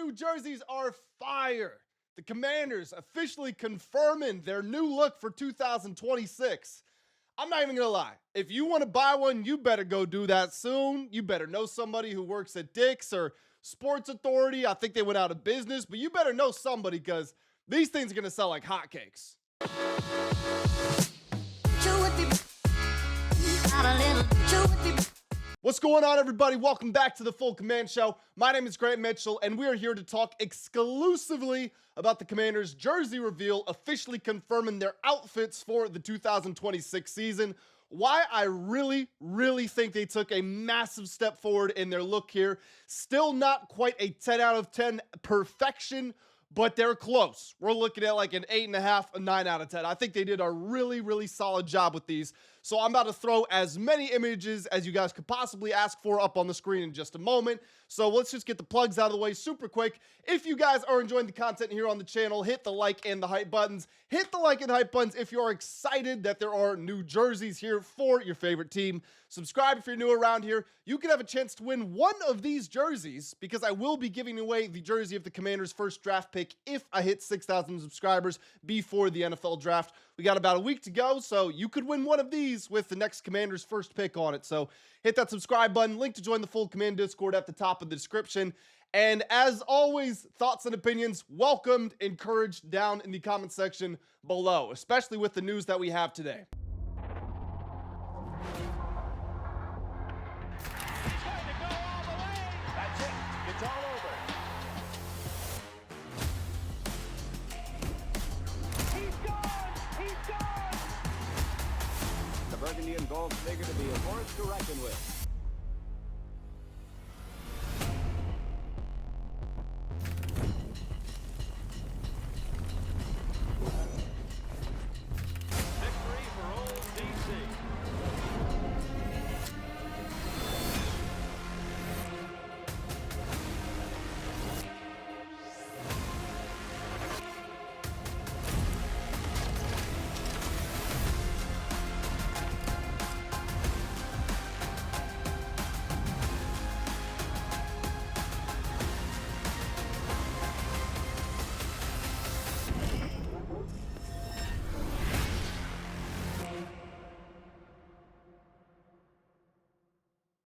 new jerseys are fire. The Commanders officially confirming their new look for 2026. I'm not even gonna lie. If you want to buy one, you better go do that soon. You better know somebody who works at Dick's or Sports Authority. I think they went out of business, but you better know somebody because these things are gonna sell like hotcakes. What's going on, everybody? Welcome back to the Full Command Show. My name is Grant Mitchell, and we are here to talk exclusively about the Commanders' jersey reveal, officially confirming their outfits for the 2026 season. Why I really think they took a massive step forward in their look here. Still not quite a 10 out of 10 perfection, but they're close. We're looking at like an 8.5, a 9 out of 10. I think they did a really solid job with these. So I'm about to throw as many images as you guys could possibly ask for up on the screen in just a moment. So let's just get the plugs out of the way super quick. If you guys are enjoying the content here on the channel, hit the like and the hype buttons. Hit the like and hype buttons if you are excited that there are new jerseys here for your favorite team. Subscribe if you're new around here. You can have a chance to win one of these jerseys because I will be giving away the jersey of the Commanders' first draft pick if I hit 6,000 subscribers before the NFL draft. We got about a week to go, so you could win one of these with the next Commanders' first pick on it. So hit that subscribe button, link to join the Full Command Discord at the top of the description. And as always, thoughts and opinions welcomed, encouraged down in the comment section below, especially with the news that we have today. Burgundy and gold figure to be a force to reckon with. Victory for Old DC.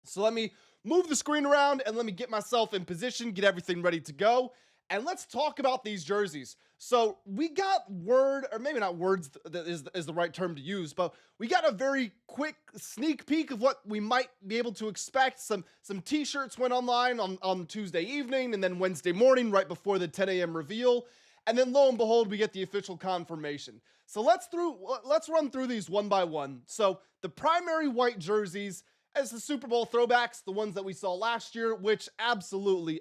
So let me move the screen around and let me get myself in position, get everything ready to go. And let's talk about these jerseys. So we got word, or maybe not words that is the right term to use, but we got a very quick sneak peek of what we might be able to expect. Some t-shirts went online on Tuesday evening and then Wednesday morning right before the 10 a.m. reveal. And then lo and behold, we get the official confirmation. So let's run through these one by one. So the primary white jerseys, as the Super Bowl throwbacks, the ones that we saw last year, which absolutely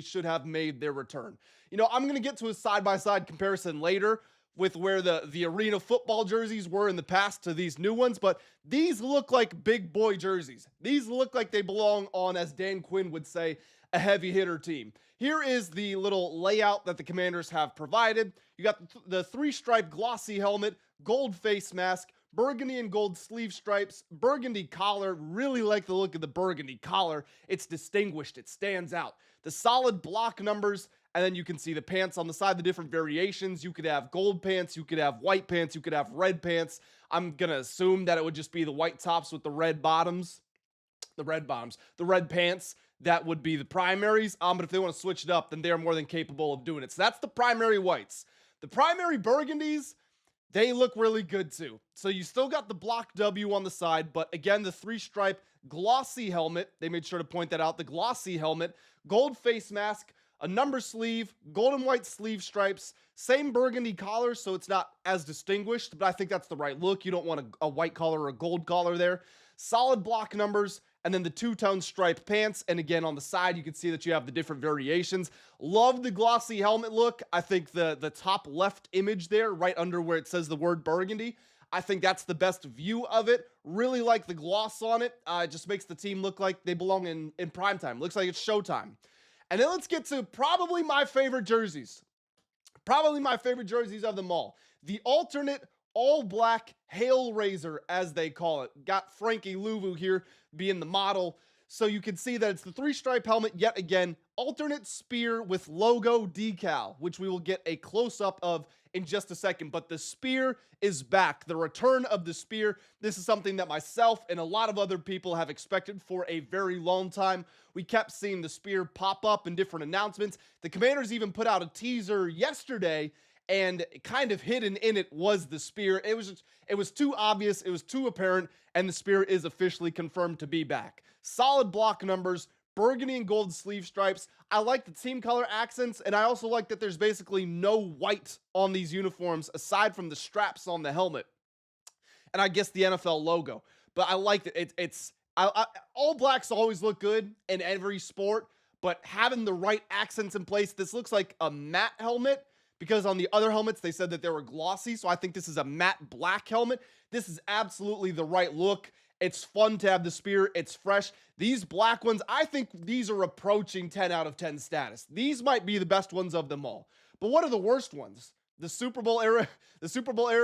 should have made their return. You know, I'm going to get to a side-by-side comparison later with where the arena football jerseys were in the past to these new ones, but these look like big boy jerseys. These look like they belong on, as Dan Quinn would say, a heavy hitter team. Here is the little layout that the Commanders have provided. You got the three-stripe glossy helmet, gold face mask, burgundy and gold sleeve stripes, burgundy collar. Really like the look of the burgundy collar. It's distinguished. It stands out. The solid block numbers, and then you can see the pants on the side, the different variations. You could have gold pants. You could have white pants. You could have red pants. I'm going to assume that it would just be the white tops with the red bottoms. The red pants. That would be the primaries. But if they want to switch it up, then they're more than capable of doing it. So that's the primary whites. The primary burgundies, they look really good too. So you still got the block W on the side, but again, the three-stripe glossy helmet. They made sure to point that out. The glossy helmet, gold face mask, a number sleeve, gold and white sleeve stripes, same burgundy collar, so it's not as distinguished, but I think that's the right look. You don't want a white collar or a gold collar there. Solid block numbers, and then the two-tone striped pants. And again, on the side, you can see that you have the different variations. Love the glossy helmet look. I think the top left image there, right under where it says the word burgundy, I think that's the best view of it. Really like the gloss on it. It just makes the team look like they belong in primetime. Looks like it's showtime. And then let's get to probably my favorite jerseys. Probably my favorite jerseys of them all. The alternate all-black Hailraiser, as they call it. Got Frankie Louvu here being the model. So you can see that it's the three-stripe helmet yet again, alternate spear with logo decal, which we will get a close-up of in just a second. But the spear is back. The return of the spear. This is something that myself and a lot of other people have expected for a very long time. We kept seeing the spear pop up in different announcements. The Commanders even put out a teaser yesterday, and kind of hidden in it was the spear. It was too obvious, it was too apparent, and the spear is officially confirmed to be back. Solid block numbers, burgundy and gold sleeve stripes. I like the team color accents, and I also like that there's basically no white on these uniforms aside from the straps on the helmet, and I guess the NFL logo. But I like that all blacks always look good in every sport, but having the right accents in place, this looks like a matte helmet, because on the other helmets, they said that they were glossy. So I think this is a matte black helmet. This is absolutely the right look. It's fun to have the spear. It's fresh. These black ones, I think these are approaching 10 out of 10 status. These might be the best ones of them all. But what are the worst ones? The Super Bowl era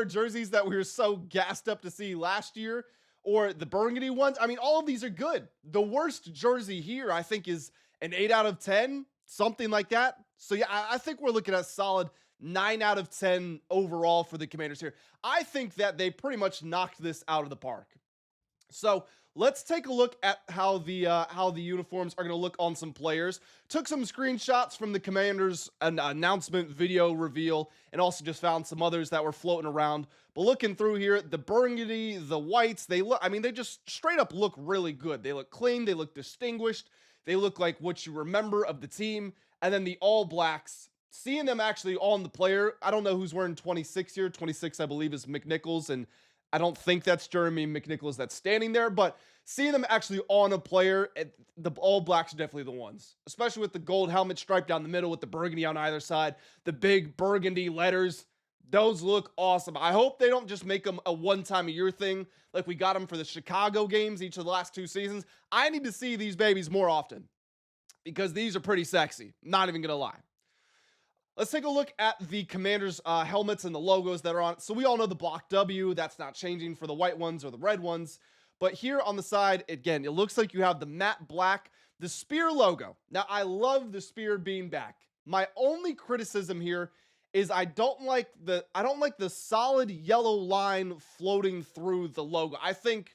jerseys that we were so gassed up to see last year, or the burgundy ones. I mean, all of these are good. The worst jersey here, I think, is an 8 out of 10, something like that. So yeah, I think we're looking at solid 9 out of 10 overall for the Commanders here. I think that they pretty much knocked this out of the park. So let's take a look at how the uniforms are going to look on some players. Took some screenshots from the Commanders announcement video reveal, and also just found some others that were floating around. But looking through here, the burgundy, the whites, they just straight up look really good. They look clean, they look distinguished, they look like what you remember of the team. And then the all blacks, seeing them actually on the player, I don't know who's wearing 26 here. 26, I believe, is McNichols, and I don't think that's Jeremy McNichols that's standing there, but seeing them actually on a player, the all blacks are definitely the ones, especially with the gold helmet stripe down the middle with the burgundy on either side, the big burgundy letters. Those look awesome. I hope they don't just make them a one-time-a-year thing like we got them for the Chicago games each of the last 2 seasons. I need to see these babies more often, because these are pretty sexy. Not even going to lie. Let's take a look at the Commanders helmets and the logos that are on it. So we all know the block W. That's not changing for the white ones or the red ones. But here on the side, again, it looks like you have the matte black, the spear logo. Now, I love the spear being back. My only criticism here is I don't like the solid yellow line floating through the logo. I think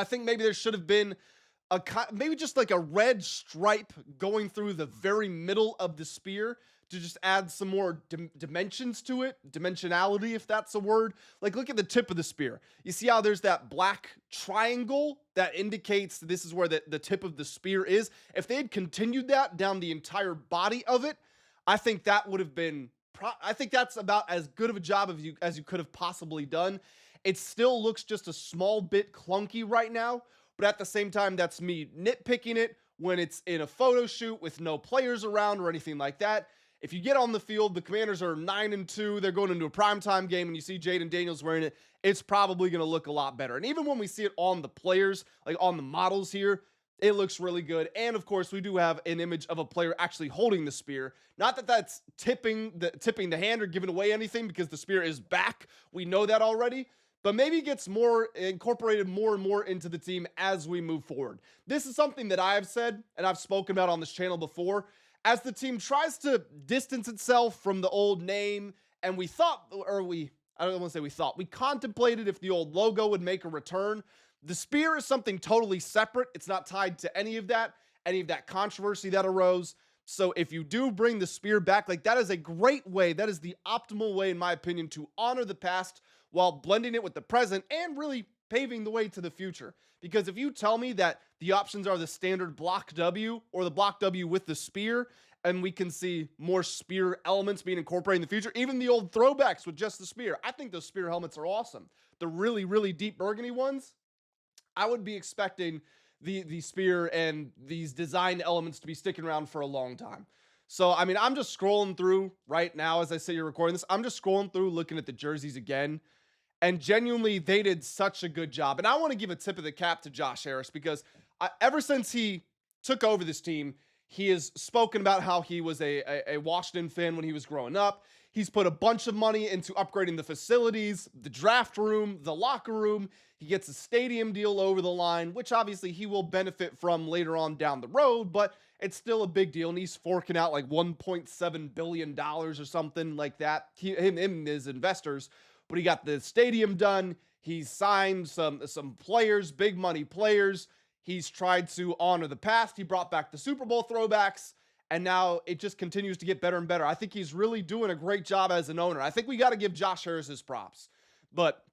maybe there should have been maybe just like a red stripe going through the very middle of the spear to just add some more dimensions to it, dimensionality, if that's a word. Like, look at the tip of the spear. You see how there's that black triangle that indicates this is where the tip of the spear is? If they had continued that down the entire body of it, I think that would have been, I think that's about as good of a job as you could have possibly done. It still looks just a small bit clunky right now, but at the same time, that's me nitpicking it when it's in a photo shoot with no players around or anything like that. If you get on the field, the Commanders are 9-2. They're going into a primetime game, and you see Jayden Daniels wearing it, it's probably going to look a lot better. And even when we see it on the players, like on the models here, it looks really good. And of course, we do have an image of a player actually holding the spear. Not that that's tipping the hand or giving away anything, because the spear is back. We know that already. But maybe it gets more incorporated more and more into the team as we move forward. This is something that I have said and I've spoken about on this channel before. As the team tries to distance itself from the old name, and we contemplated if the old logo would make a return. The spear is something totally separate. It's not tied to any of that controversy that arose. So if you do bring the spear back, like, that is a great way. That is the optimal way, in my opinion, to honor the past while blending it with the present and really paving the way to the future. Because if you tell me that the options are the standard block W or the block W with the spear, and we can see more spear elements being incorporated in the future, even the old throwbacks with just the spear, I think those spear helmets are awesome. The really, really deep burgundy ones, I would be expecting the spear and these design elements to be sticking around for a long time. So, I mean, I'm just scrolling through right now as I say you're recording this. I'm just scrolling through looking at the jerseys again. And genuinely, they did such a good job. And I want to give a tip of the cap to Josh Harris, because ever since he took over this team, he has spoken about how he was a Washington fan when he was growing up. He's put a bunch of money into upgrading the facilities, the draft room, the locker room. He gets a stadium deal over the line, which obviously he will benefit from later on down the road, but it's still a big deal. And he's forking out like $1.7 billion or something like that. Him and his investors. But he got the stadium done. He's signed some players, big money players. He's tried to honor the past. He brought back the Super Bowl throwbacks. And now it just continues to get better and better. I think he's really doing a great job as an owner. I think we got to give Josh Harris his props. But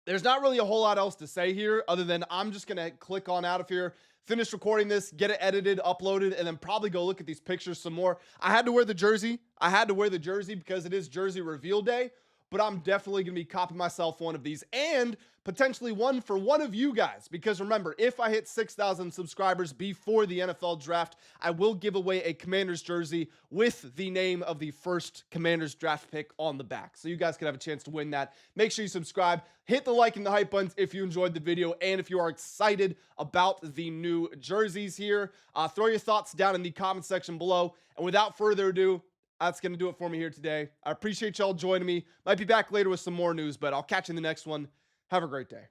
there's not really a whole lot else to say here other than I'm just going to click on out of here, finish recording this, get it edited, uploaded, and then probably go look at these pictures some more. I had to wear the jersey. Because it is jersey reveal day, but I'm definitely going to be copying myself one of these and potentially one for one of you guys. Because remember, if I hit 6,000 subscribers before the NFL draft, I will give away a Commanders jersey with the name of the first Commanders draft pick on the back. So you guys can have a chance to win that. Make sure you subscribe, hit the like and the hype buttons if you enjoyed the video, and if you are excited about the new jerseys here, throw your thoughts down in the comment section below. And without further ado, that's going to do it for me here today. I appreciate y'all joining me. Might be back later with some more news, but I'll catch you in the next one. Have a great day.